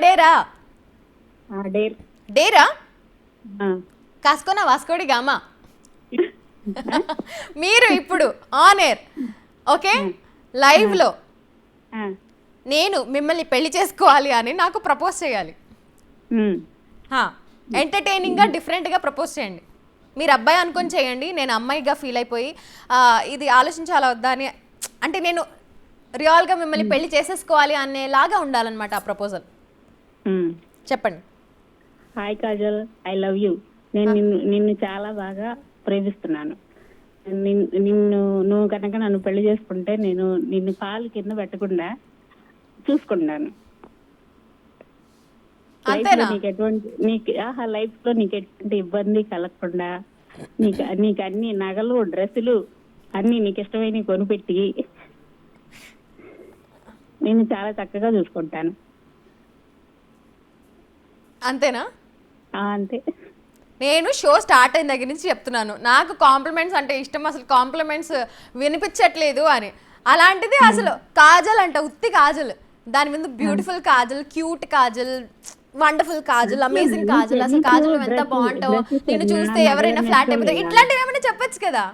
డేరా? Dare. డేరా? ఆ. కాసుకోనా Vasco da Gama. మీరు ఇప్పుడు ఆన్ ఎయిర్, ఓకే, లైవ్ లో ఆ. నేను మిమ్మల్ని పెళ్లి చేసుకోవాలి అని నాకు ప్రపోజ్ చేయాలి. ఎంటర్టైనింగ్ గా డిఫరెంట్ గా ప్రపోజ్ చేయండి. మీరు అబ్బాయి అనుకొని చేయండి, నేను అమ్మాయిగా ఫీల్ అయిపోయి ఇది ఆలోచించాలా వద్దా అని, అంటే నేను రియల్ గా మిమ్మల్ని పెళ్లి చేసేసుకోవాలి అనేలాగా ఉండాలన్నమాట ఆ ప్రపోజల్. చెప్పండి. Hi Kajal, I love you. నేను నిన్ను చాలా బాగా ప్రేమిస్తున్నాను. నువ్వు కనుక నన్ను పెళ్లి చేసుకుంటే నేను నిన్ను కాలు కింద పెట్టకుండా చూసుకున్నాను. అంతేనా? లైఫ్ లో నీకు ఎటువంటి ఇబ్బంది కలగకుండా నీకు అన్ని నగలు డ్రెస్సులు అన్ని నీకు ఇష్టమైన కొనిపెట్టి నేను చాలా చక్కగా చూసుకుంటాను. అంతేనా? అంతే. నేను షో స్టార్ట్ అయిన దగ్గర నుంచి చెప్తున్నాను, నాకు కాంప్లిమెంట్స్ అంటే ఇష్టం, అసలు కాంప్లిమెంట్స్ వినిపించట్లేదు అని. అలాంటిది అసలు కాజల్ అంట, ఉత్తి కాజల్, దాని మీద beautiful Kajal, cute Kajal, wonderful Kajal, amazing Kajal, అసలు కాజల్ నువ్వు ఎంత బాగుంటావు, నిన్ను చూస్తే ఎవరైనా ఫ్లాట్ అయిపోతారు, ఇట్లాంటివి ఏమైనా చెప్పొచ్చు కదా.